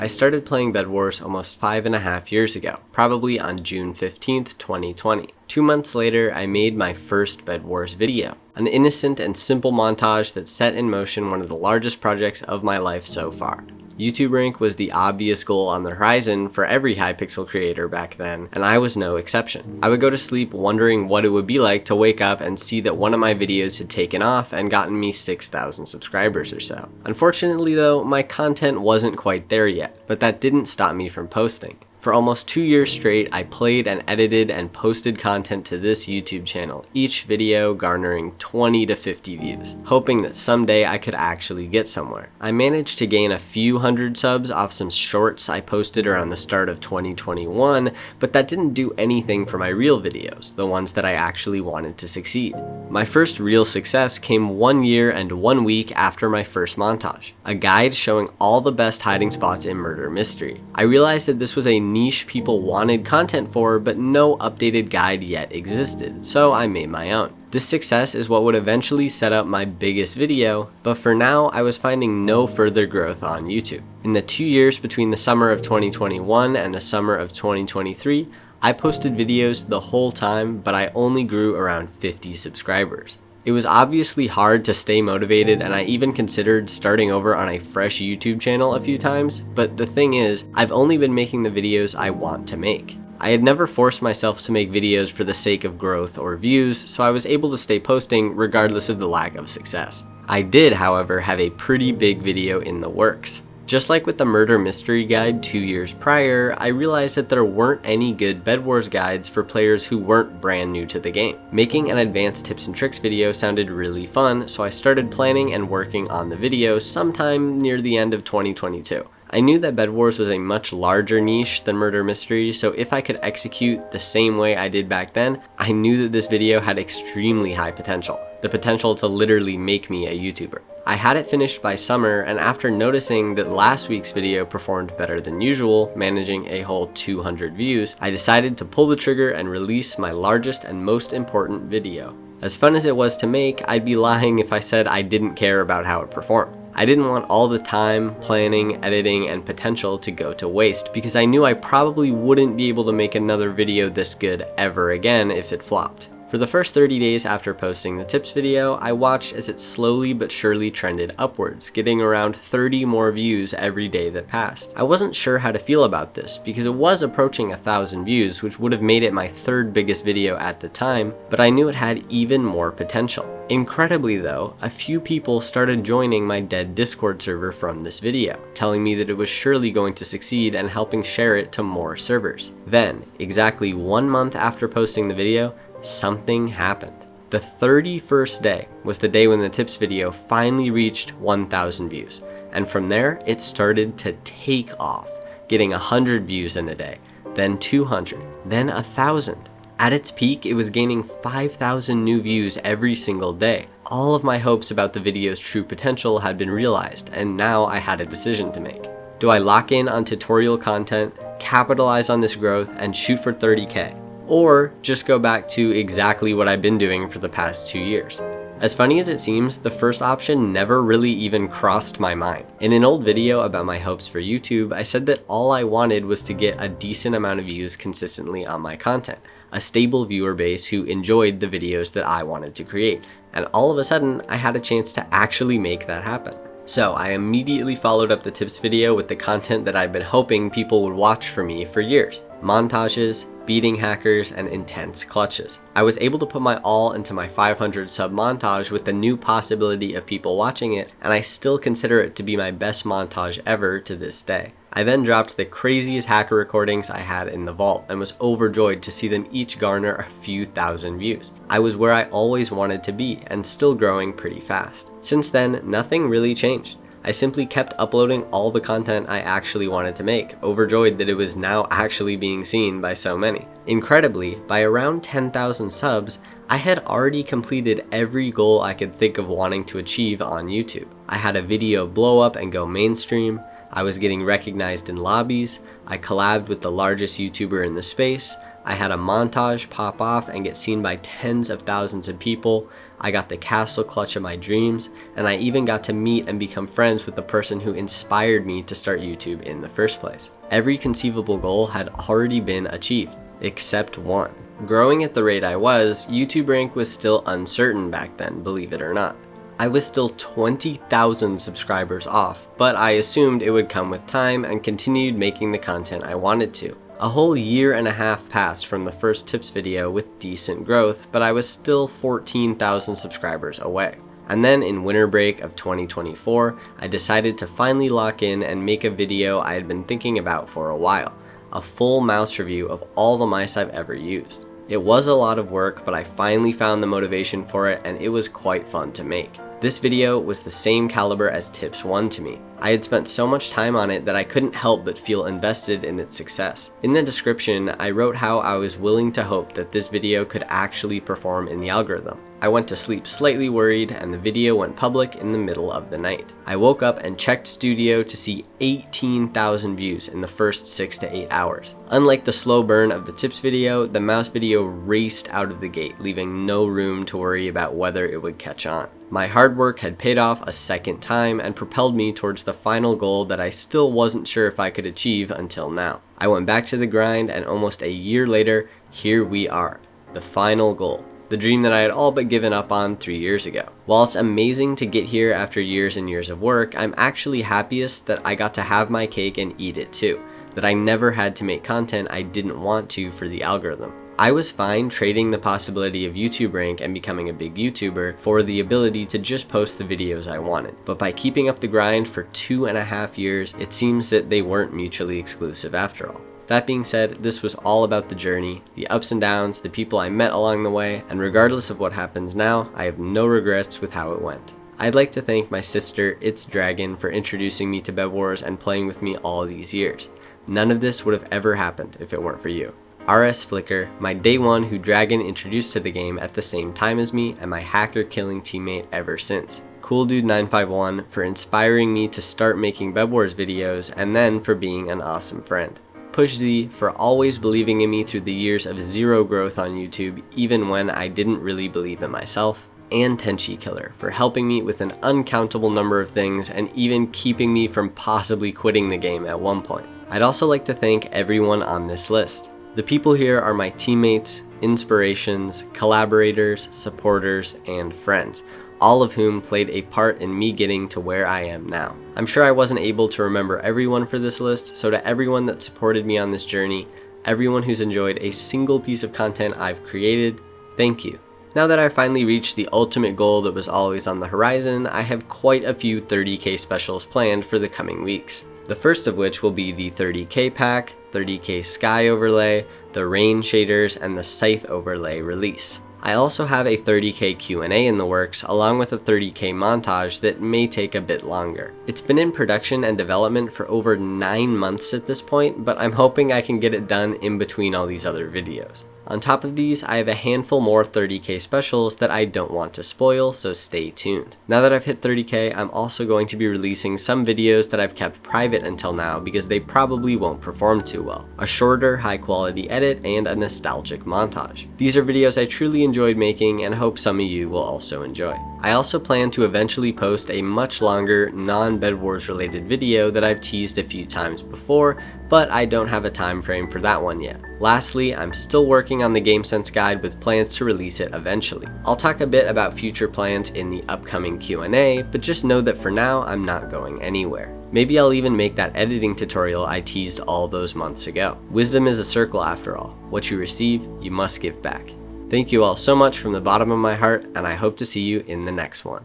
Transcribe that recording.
I started playing Bedwars almost 5.5 years ago, probably on June 15th, 2020. 2 months later, I made my first Bedwars video, an innocent and simple montage that set in motion one of the largest projects of my life so far. YouTube rank was the obvious goal on the horizon for every hypixel creator back then, and I was no exception. I would go to sleep wondering what it would be like to wake up and see that one of my videos had taken off and gotten me 6,000 subscribers or so. Unfortunately though, my content wasn't quite there yet, but that didn't stop me from posting. For almost 2 years straight, I played and edited and posted content to this YouTube channel, each video garnering 20 to 50 views, hoping that someday I could actually get somewhere. I managed to gain a few hundred subs off some shorts I posted around the start of 2021, but that didn't do anything for my real videos, the ones that I actually wanted to succeed. My first real success came 1 year and 1 week after my first montage, a guide showing all the best hiding spots in murder mystery. I realized that this was a niche people wanted content for, but no updated guide yet existed, so I made my own. This success is what would eventually set up my biggest video, but for now I was finding no further growth on YouTube. In the 2 years between the summer of 2021 and the summer of 2023, I posted videos the whole time, but I only grew around 50 subscribers. It was obviously hard to stay motivated, and I even considered starting over on a fresh YouTube channel a few times, but the thing is, I've only been making the videos I want to make. I had never forced myself to make videos for the sake of growth or views, so I was able to stay posting regardless of the lack of success. I did, however, have a pretty big video in the works. Just like with the murder mystery guide 2 years prior, I realized that there weren't any good Bedwars guides for players who weren't brand new to the game. Making an advanced tips and tricks video sounded really fun, so I started planning and working on the video sometime near the end of 2022. I knew that Bedwars was a much larger niche than murder mystery, so if I could execute the same way I did back then, I knew that this video had extremely high potential. The potential to literally make me a YouTuber. I had it finished by summer, and after noticing that last week's video performed better than usual, managing a whole 200 views, I decided to pull the trigger and release my largest and most important video. As fun as it was to make, I'd be lying if I said I didn't care about how it performed. I didn't want all the time, planning, editing, and potential to go to waste, because I knew I probably wouldn't be able to make another video this good ever again if it flopped. For the first 30 days after posting the tips video, I watched as it slowly but surely trended upwards, getting around 30 more views every day that passed. I wasn't sure how to feel about this, because it was approaching 1,000 views, which would have made it my third biggest video at the time, but I knew it had even more potential. Incredibly though, a few people started joining my dead Discord server from this video, telling me that it was surely going to succeed and helping share it to more servers. Then, exactly 1 month after posting the video, something happened. The 31st day was the day when the tips video finally reached 1,000 views, and from there it started to take off, getting 100 views in a day, then 200, then 1,000. At its peak, it was gaining 5,000 new views every single day. All of my hopes about the video's true potential had been realized, and now I had a decision to make. Do I lock in on tutorial content, capitalize on this growth, and shoot for 30K? Or just go back to exactly what I've been doing for the past 2 years? As funny as it seems, the first option never really even crossed my mind. In an old video about my hopes for YouTube, I said that all I wanted was to get a decent amount of views consistently on my content, a stable viewer base who enjoyed the videos that I wanted to create, and all of a sudden, I had a chance to actually make that happen. So I immediately followed up the tips video with the content that I'd been hoping people would watch for me for years: montages, beating hackers, and intense clutches. I was able to put my all into my 500 sub montage with the new possibility of people watching it, and I still consider it to be my best montage ever to this day. I then dropped the craziest hacker recordings I had in the vault and was overjoyed to see them each garner a few thousand views. I was where I always wanted to be and still growing pretty fast. Since then, nothing really changed. I simply kept uploading all the content I actually wanted to make, overjoyed that it was now actually being seen by so many. Incredibly, by around 10,000 subs, I had already completed every goal I could think of wanting to achieve on YouTube. I had a video blow up and go mainstream, I was getting recognized in lobbies, I collabed with the largest YouTuber in the space, I had a montage pop off and get seen by tens of thousands of people. I got the castle clutch of my dreams, and I even got to meet and become friends with the person who inspired me to start YouTube in the first place. Every conceivable goal had already been achieved, except one. Growing at the rate I was, YouTube rank was still uncertain back then, believe it or not. I was still 20,000 subscribers off, but I assumed it would come with time and continued making the content I wanted to. A whole year and a half passed from the first tips video with decent growth, but I was still 14,000 subscribers away. And then in winter break of 2024, I decided to finally lock in and make a video I had been thinking about for a while, a full mouse review of all the mice I've ever used. It was a lot of work, but I finally found the motivation for it, and it was quite fun to make. This video was the same caliber as Tips 1 to me. I had spent so much time on it that I couldn't help but feel invested in its success. In the description, I wrote how I was willing to hope that this video could actually perform in the algorithm. I went to sleep slightly worried, and the video went public in the middle of the night. I woke up and checked Studio to see 18,000 views in the first 6 to 8 hours. Unlike the slow burn of the tips video, the mouse video raced out of the gate, leaving no room to worry about whether it would catch on. My hard work had paid off a second time and propelled me towards the final goal that I still wasn't sure if I could achieve until now. I went back to the grind, and almost a year later, here we are, the final goal. The dream that I had all but given up on 3 years ago. While it's amazing to get here after years and years of work, I'm actually happiest that I got to have my cake and eat it too. That I never had to make content I didn't want to for the algorithm. I was fine trading the possibility of YouTube rank and becoming a big YouTuber for the ability to just post the videos I wanted. But by keeping up the grind for 2.5 years, it seems that they weren't mutually exclusive after all. That being said, this was all about the journey, the ups and downs, the people I met along the way, and regardless of what happens now, I have no regrets with how it went. I'd like to thank my sister, It's Dragon, for introducing me to bedwars and playing with me all these years. None of this would have ever happened if it weren't for you. RS Flicker, my day one who Dragon introduced to the game at the same time as me, and my hacker-killing teammate ever since. Cool Dude 951 for inspiring me to start making bedwars videos, and then for being an awesome friend. Push Z for always believing in me through the years of zero growth on YouTube, even when I didn't really believe in myself. And Tenchi Killer for helping me with an uncountable number of things and even keeping me from possibly quitting the game at one point. I'd also like to thank everyone on this list. The people here are my teammates, inspirations, collaborators, supporters, and friends, all of whom played a part in me getting to where I am now. I'm sure I wasn't able to remember everyone for this list, so to everyone that supported me on this journey, everyone who's enjoyed a single piece of content I've created, thank you. Now that I've finally reached the ultimate goal that was always on the horizon, I have quite a few 30k specials planned for the coming weeks. The first of which will be the 30k pack, 30k sky overlay, the rain shaders, and the scythe overlay release. I also have a 30k Q&A in the works, along with a 30k montage that may take a bit longer. It's been in production and development for over 9 months at this point, but I'm hoping I can get it done in between all these other videos. On top of these, I have a handful more 30k specials that I don't want to spoil, so stay tuned. Now that I've hit 30k, I'm also going to be releasing some videos that I've kept private until now because they probably won't perform too well. A shorter, high quality edit and a nostalgic montage. These are videos I truly enjoyed making and hope some of you will also enjoy. I also plan to eventually post a much longer, non-bedwars related video that I've teased a few times before, but I don't have a time frame for that one yet. Lastly, I'm still working on the GameSense guide with plans to release it eventually. I'll talk a bit about future plans in the upcoming Q&A, but just know that for now, I'm not going anywhere. Maybe I'll even make that editing tutorial I teased all those months ago. Wisdom is a circle after all. What you receive, you must give back. Thank you all so much from the bottom of my heart, and I hope to see you in the next one.